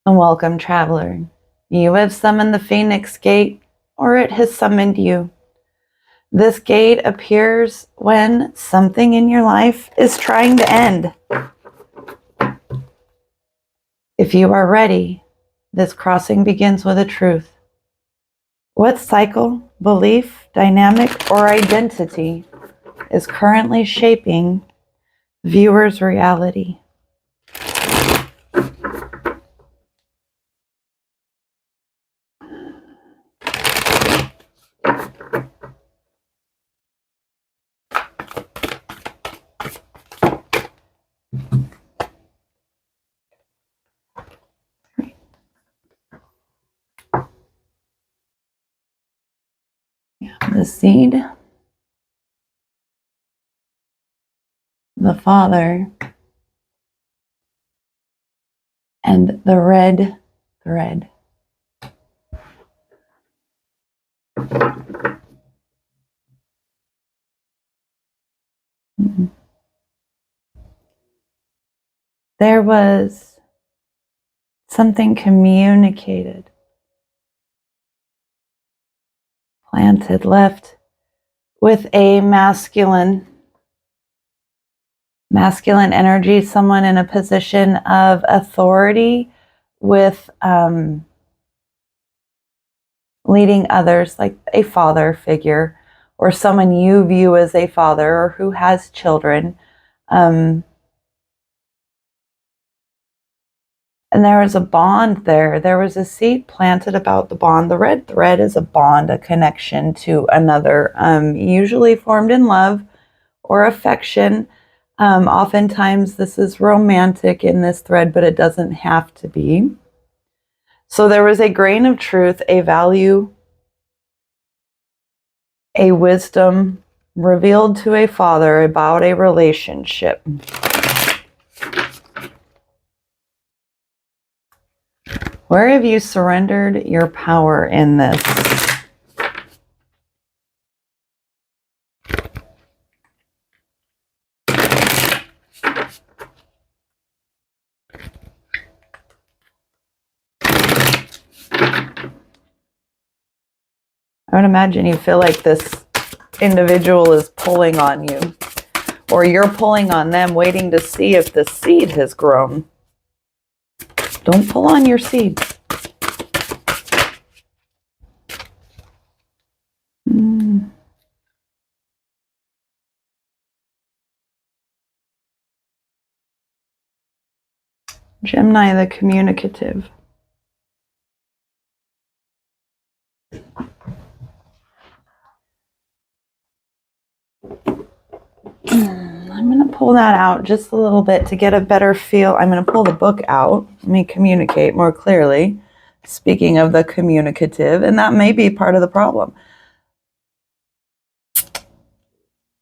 And welcome, traveler. You have summoned the Phoenix Gate, or it has summoned you. This gate appears when something in your life is trying to end. If you are ready, this crossing begins with a truth. What cycle, belief, dynamic, or identity is currently shaping viewers' reality? The seed, the father, and the red thread. There was something communicated, planted, left with a masculine energy, someone in a position of authority with leading others, like a father figure or someone you view as a father or who has children. And there was a bond there. There was a seed planted about the bond. The red thread is a bond, a connection to another, usually formed in love or affection. Oftentimes this is romantic in this thread, but it doesn't have to be. So there was a grain of truth, a value, a wisdom revealed to a father about a relationship. Where have you surrendered your power in this? I would imagine you feel like this individual is pulling on you, or you're pulling on them, waiting to see if the seed has grown. Don't pull on your seed. Gemini, the communicative. I'm going to pull that out just a little bit to get a better feel. I'm going to pull the book out. Let me communicate more clearly. Speaking of the communicative, and that may be part of the problem.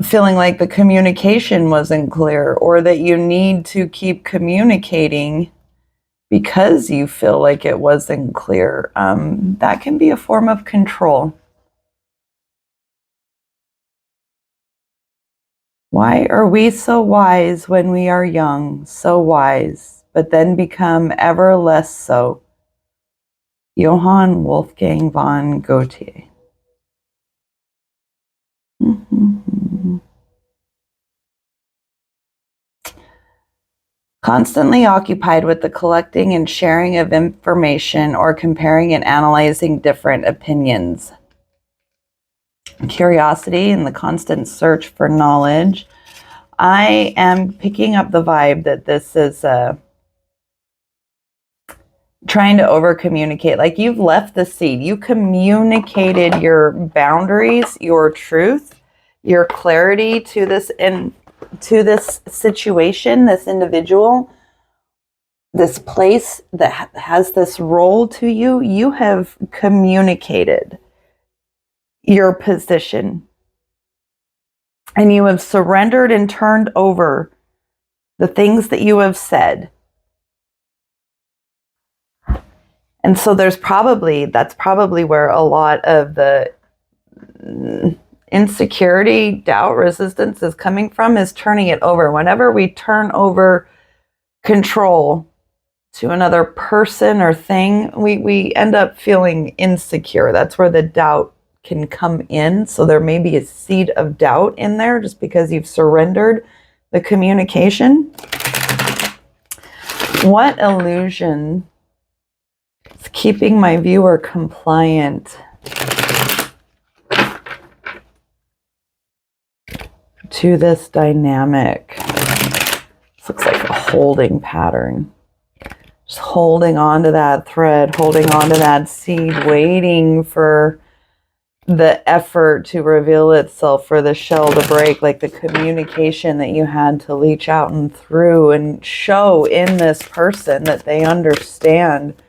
Feeling like the communication wasn't clear, or that you need to keep communicating because you feel like it wasn't clear. That can be a form of control. Why are we so wise when we are young, so wise, but then become ever less so? Johann Wolfgang von Goethe. Constantly occupied with the collecting and sharing of information or comparing and analyzing different opinions. Curiosity and the constant search for knowledge. I am picking up the vibe that this is trying to over communicate. Like you've left the seed. You communicated your boundaries, your truth, your clarity to this situation, this individual, this place that has this role to you. You have communicated your position, and you have surrendered and turned over the things that you have said. And so that's probably where a lot of the insecurity, doubt, resistance is coming from, is turning it over. Whenever we turn over control, to another person or thing, we end up feeling insecure. That's where the doubt can come in. So there may be a seed of doubt in there just because you've surrendered the communication. What illusion is keeping my viewer compliant to this dynamic? This looks like a holding pattern. Just holding on to that thread, holding on to that seed, waiting for the effort to reveal itself, for the shell to break, like the communication that you had to reach out and through and show in this person that they understand.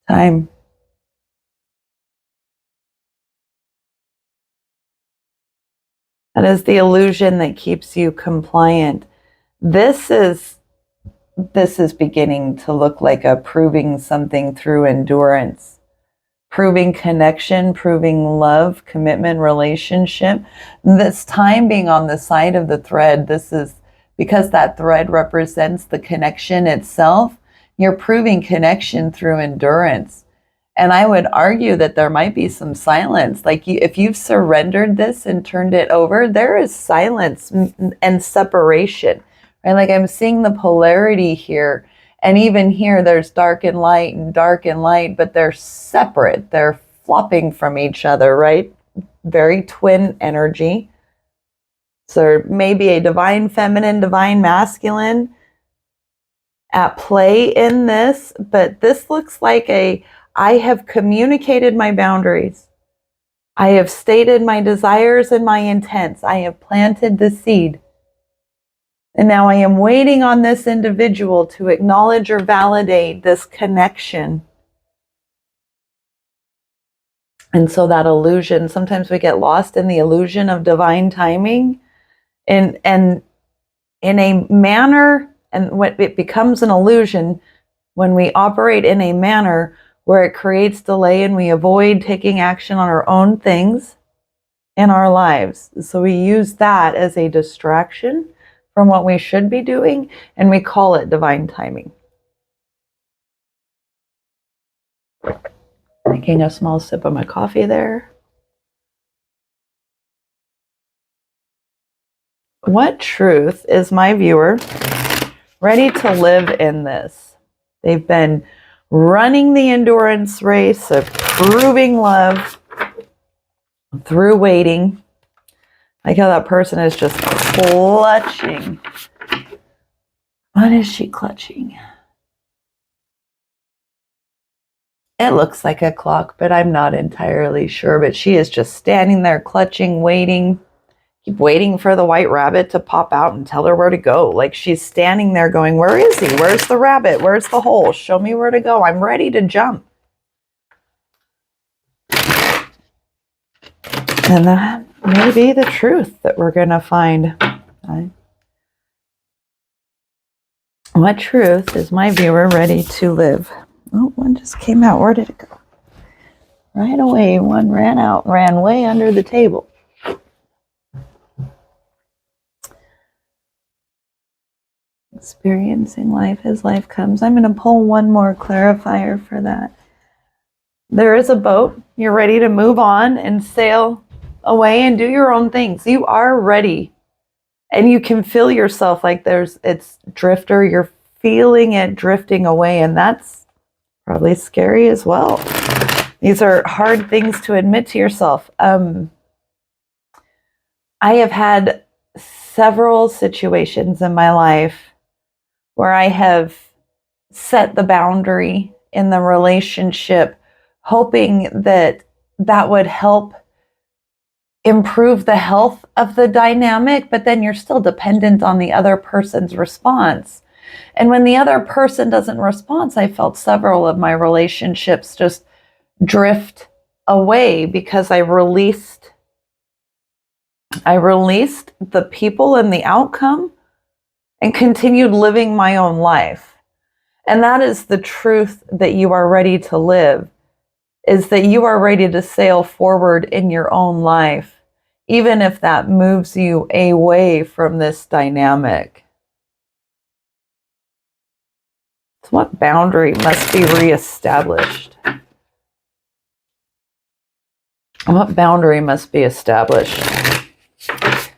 Time. That is the illusion that keeps you compliant. This is beginning to look like a proving something through endurance, proving connection, proving love, commitment, relationship. This time being on the side of the thread, this is because that thread represents the connection itself. You're proving connection through endurance. And I would argue that there might be some silence. Like if you've surrendered this and turned it over, there is silence and separation. Right? Like I'm seeing the polarity here. And even here, there's dark and light, but they're separate. They're flopping from each other, right? Very twin energy. So there may be a divine feminine, divine masculine at play in this, but this looks like I have communicated my boundaries. I have stated my desires and my intents. I have planted the seed. And now I am waiting on this individual to acknowledge or validate this connection. And so that illusion, sometimes we get lost in the illusion of divine timing and in a manner, and when it becomes an illusion, when we operate in a manner where it creates delay and we avoid taking action on our own things in our lives. So we use that as a distraction from what we should be doing, and we call it divine timing. Taking a small sip of my coffee there. What truth is my viewer ready to live in this? They've been running the endurance race of proving love through waiting. Like how that person is just clutching. What is she clutching? It looks like a clock, but I'm not entirely sure. But she is just standing there clutching, waiting. Keep waiting for the white rabbit to pop out and tell her where to go. Like she's standing there going, where is he? Where's the rabbit? Where's the hole? Show me where to go. I'm ready to jump. And that may be the truth that we're going to find. Right? What truth is my viewer ready to live? Oh, one just came out. Where did it go? Right away, one ran out, ran way under the table. Experiencing life as life comes. I'm going to pull one more clarifier for that. There is a boat. You're ready to move on and sail away and do your own things. You are ready. And you can feel yourself like it's drifter. You're feeling it drifting away. And that's probably scary as well. These are hard things to admit to yourself. I have had several situations in my life where I have set the boundary in the relationship, hoping that that would help improve the health of the dynamic, but then you're still dependent on the other person's response. And when the other person doesn't respond, I felt several of my relationships just drift away because I released the people and the outcome and continued living my own life. And that is the truth that you are ready to live, is that you are ready to sail forward in your own life, even if that moves you away from this dynamic. So what boundary must be reestablished? What boundary must be established?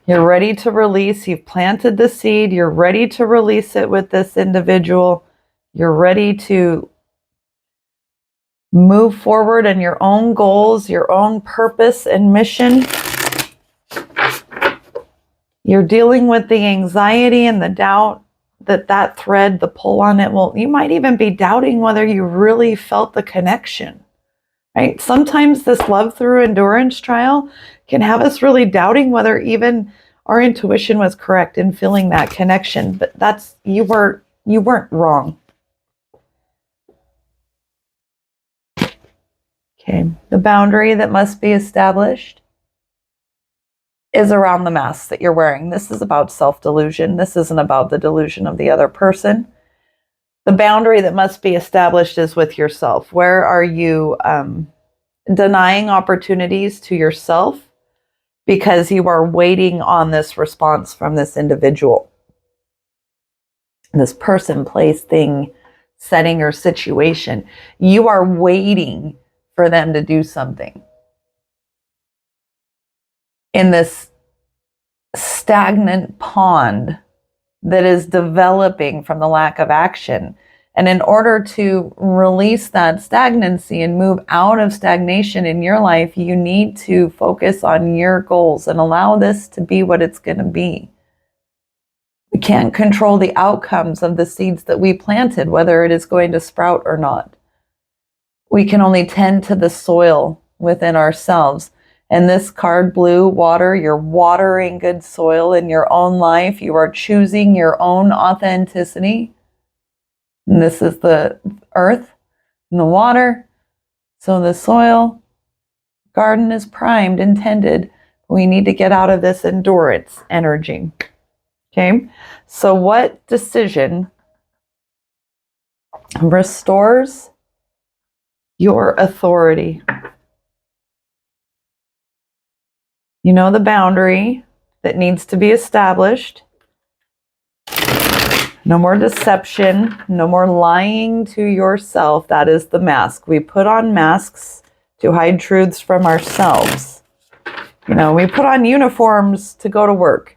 You're ready to release. You've planted the seed. You're ready to release it with this individual. You're ready to move forward in your own goals, your own purpose and mission. You're dealing with the anxiety and the doubt that thread, the pull on it, you might even be doubting whether you really felt the connection, right? Sometimes this love through endurance trial can have us really doubting whether even our intuition was correct in feeling that connection, but you weren't wrong. Okay, the boundary that must be established is around the mask that you're wearing. This is about self-delusion. This isn't about the delusion of the other person. The boundary that must be established is with yourself. Where are you denying opportunities to yourself because you are waiting on this response from this individual, this person, place, thing, setting, or situation? You are waiting for them to do something in this stagnant pond that is developing from the lack of action. And in order to release that stagnancy and move out of stagnation in your life, you need to focus on your goals and allow this to be what it's going to be. We can't control the outcomes of the seeds that we planted, whether it is going to sprout or not. We can only tend to the soil within ourselves. And this card, blue, water, you're watering good soil in your own life. You are choosing your own authenticity. And this is the earth and the water. So the soil garden is primed, intended. We need to get out of this endurance energy. Okay, so what decision restores your authority? You know the boundary that needs to be established. No more deception, no more lying to yourself. That is the mask. We put on masks to hide truths from ourselves. You know, we put on uniforms to go to work,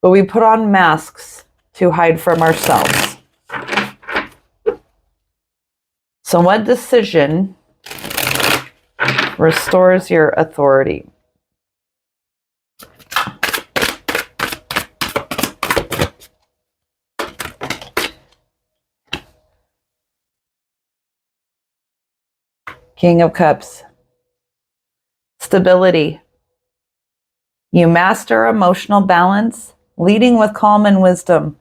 but we put on masks to hide from ourselves. So what decision restores your authority? King of Cups. Stability. You master emotional balance, leading with calm and wisdom.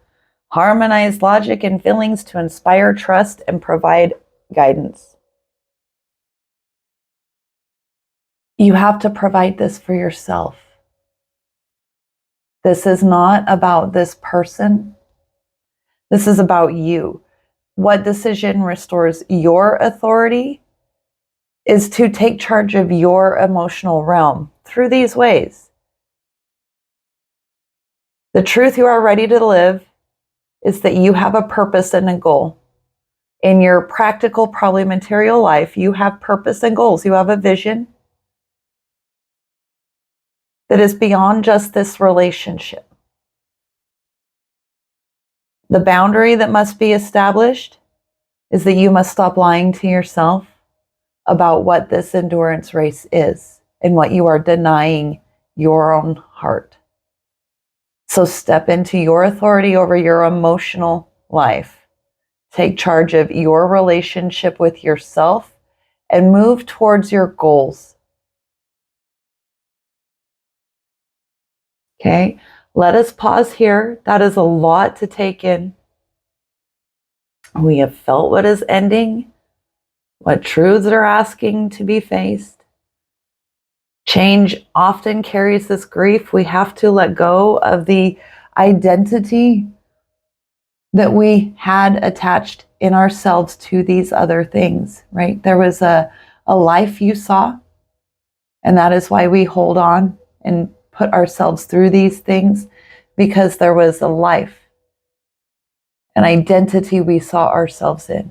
Harmonize logic and feelings to inspire trust and provide guidance. You have to provide this for yourself. This is not about this person. This is about you. What decision restores your authority is to take charge of your emotional realm through these ways. The truth you are ready to live is that you have a purpose and a goal. In your practical, probably material life, you have purpose and goals. You have a vision that is beyond just this relationship. The boundary that must be established is that you must stop lying to yourself about what this endurance race is and what you are denying your own heart. So step into your authority over your emotional life. Take charge of your relationship with yourself and move towards your goals. Okay, let us pause here. That is a lot to take in. We have felt what is ending, what truths are asking to be faced. Change often carries this grief. We have to let go of the identity that we had attached in ourselves to these other things, right? There was a life you saw, and that is why we hold on and put ourselves through these things, because there was a life. an identity we saw ourselves in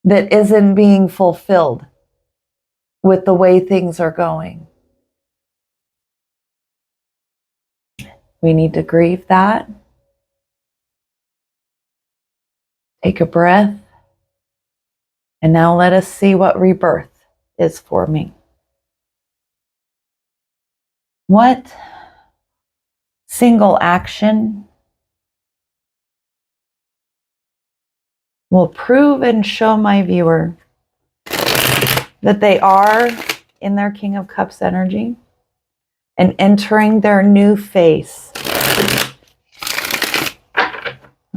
that isn't being fulfilled with the way things are going. We need to grieve that. Take a breath. And now let us see what rebirth is for me. What single action will prove and show my viewer that they are in their King of Cups energy and entering their new phase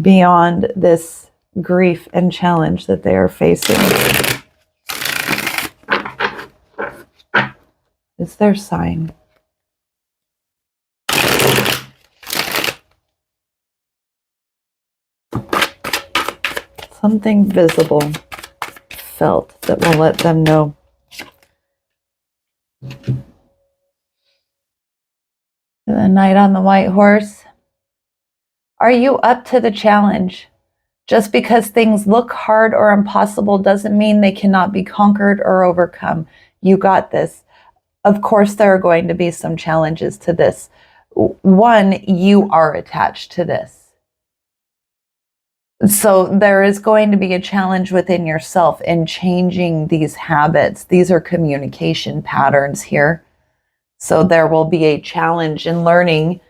beyond this grief and challenge that they are facing? It's their sign. Something visible, felt, that will let them know. The Knight on the white horse. Are you up to the challenge? Just because things look hard or impossible doesn't mean they cannot be conquered or overcome. You got this. Of course, there are going to be some challenges to this. One, you are attached to this. So there is going to be a challenge within yourself in changing these habits. These are communication patterns here. So there will be a challenge in learning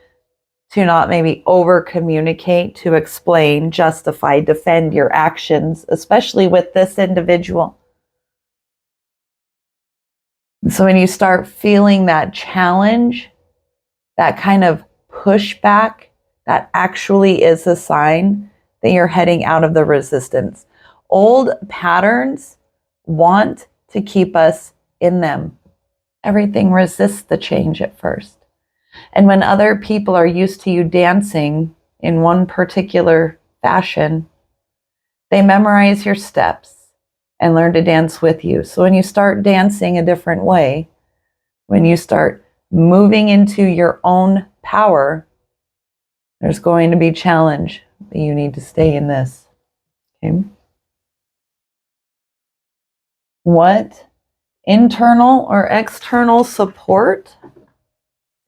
to not maybe over communicate, to explain, justify, defend your actions, especially with this individual. So when you start feeling that challenge, that kind of pushback, that actually is a sign that you're heading out of the resistance. Old patterns want to keep us in them. Everything resists the change at first. And when other people are used to you dancing in one particular fashion, they memorize your steps and learn to dance with you. So when you start dancing a different way, when you start moving into your own power, there's going to be challenge. But you need to stay in this. Okay. What internal or external support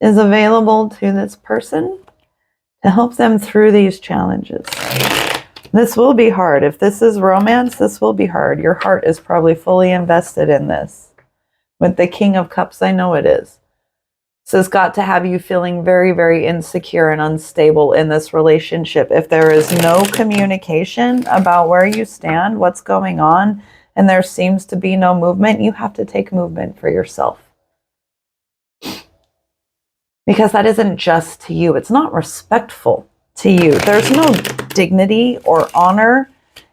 is available to this person to help them through these challenges? This will be hard. If this is romance, this will be hard. Your heart is probably fully invested in this. With the King of Cups, I know it is. So it's got to have you feeling very, very insecure and unstable in this relationship. If there is no communication about where you stand, what's going on, and there seems to be no movement, you have to take movement for yourself. Because that isn't just to you. It's not respectful to you. There's no dignity or honor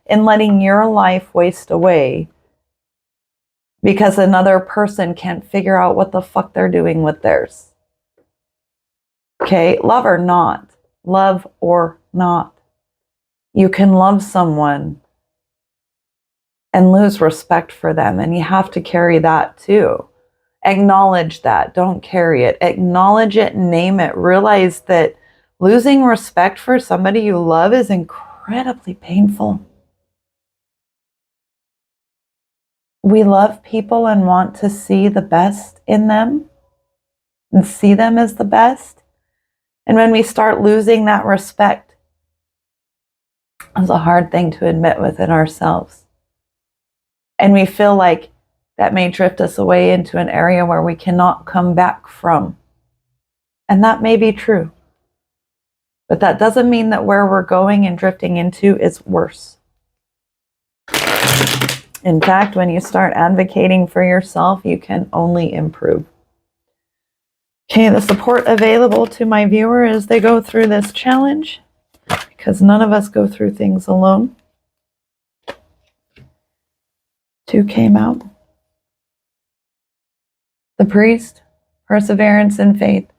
in letting your life waste away because another person can't figure out what the fuck they're doing with theirs. Okay, love or not. Love or not. You can love someone and lose respect for them, and you have to carry that too. Acknowledge that. Don't carry it. Acknowledge it, name it. Realize that losing respect for somebody you love is incredibly painful. We love people and want to see the best in them and see them as the best. And when we start losing that respect, it's a hard thing to admit within ourselves. And we feel like that may drift us away into an area where we cannot come back from. And that may be true. But that doesn't mean that where we're going and drifting into is worse. In fact, when you start advocating for yourself, you can only improve. Okay, the support available to my viewer as they go through this challenge, because none of us go through things alone. 2 came out. The priest, perseverance and faith.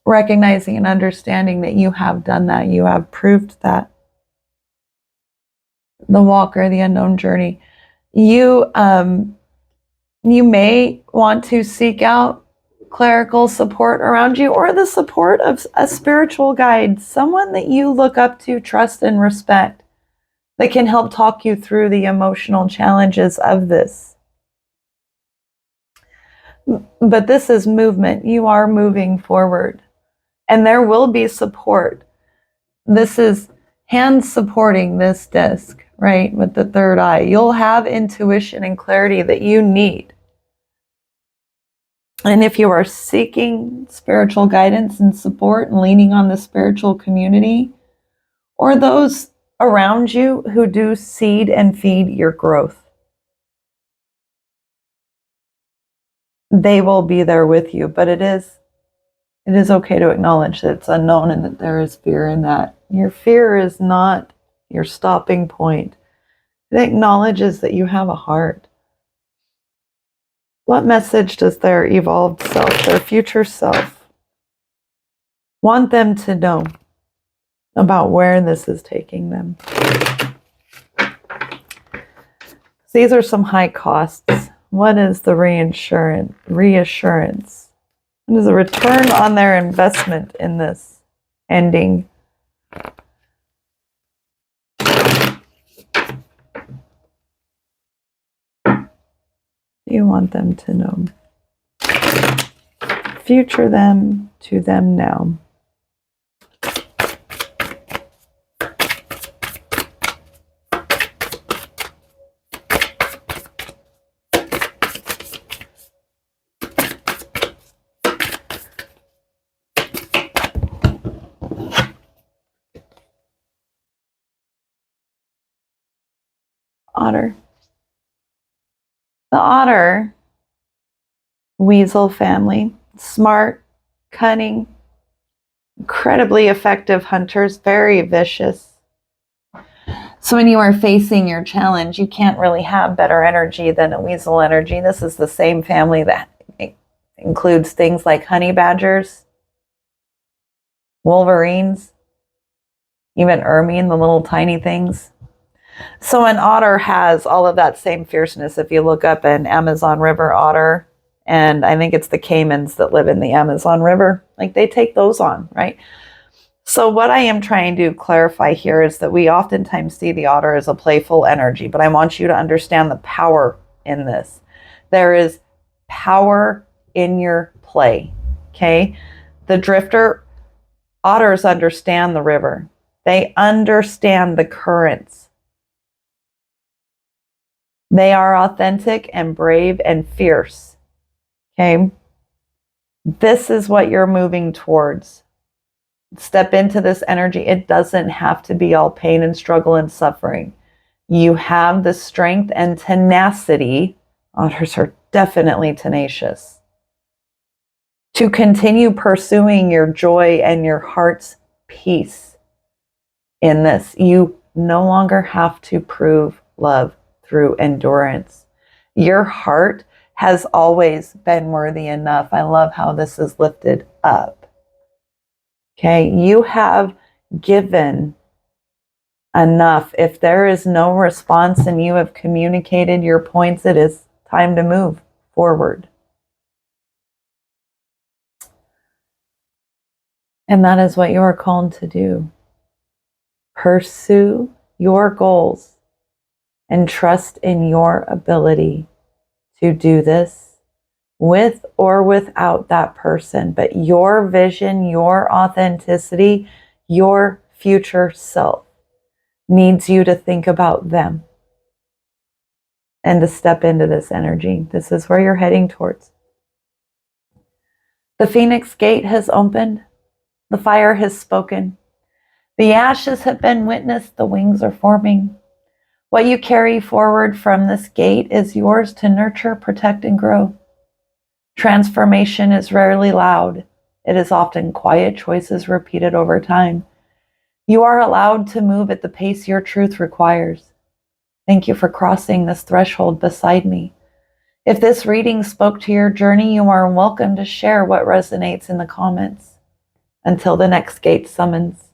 Recognizing and understanding that you have done that, you have proved that. The walker, the unknown journey. You may want to seek out clerical support around you, or the support of a spiritual guide, someone that you look up to, trust, and respect, that can help talk you through the emotional challenges of this. But this is movement. You are moving forward, and there will be support. This is hands supporting this disc, right, with the third eye. You'll have intuition and clarity that you need. And if you are seeking spiritual guidance and support and leaning on the spiritual community, or those around you who do seed and feed your growth, they will be there with you. But it is okay to acknowledge that it's unknown and that there is fear in that. Your fear is not your stopping point. It acknowledges that you have a heart. What message does their evolved self, their future self, want them to know about where this is taking them? These are some high costs. What is the reassurance? What is the return on their investment in this ending? You want them to know. Future them to them now. Otter. The otter weasel family, smart, cunning, incredibly effective hunters, very vicious. So when you are facing your challenge, you can't really have better energy than a weasel energy. This is the same family that includes things like honey badgers, wolverines, even ermine, the little tiny things. So an otter has all of that same fierceness. If you look up an Amazon River otter, and I think it's the caimans that live in the Amazon River, like they take those on, right? So what I am trying to clarify here is that we oftentimes see the otter as a playful energy, but I want you to understand the power in this. There is power in your play, okay? The drifter, otters understand the river. They understand the currents. They are authentic and brave and fierce. Okay? This is what you're moving towards. Step into this energy. It doesn't have to be all pain and struggle and suffering. You have the strength and tenacity. Otters are definitely tenacious. To continue pursuing your joy and your heart's peace in this. You no longer have to prove love through endurance. Your heart has always been worthy enough. I love how this is lifted up. Okay, you have given enough. If there is no response and you have communicated your points, it is time to move forward. And that is what you are called to do. Pursue your goals and trust in your ability to do this with or without that person. But your vision, your authenticity, your future self needs you to think about them and to step into this energy. This is where you're heading towards. The Phoenix Gate has opened. The fire has spoken. The ashes have been witnessed. The wings are forming. What you carry forward from this gate is yours to nurture, protect, and grow. Transformation is rarely loud. It is often quiet choices repeated over time. You are allowed to move at the pace your truth requires. Thank you for crossing this threshold beside me. If this reading spoke to your journey, you are welcome to share what resonates in the comments. Until the next gate summons.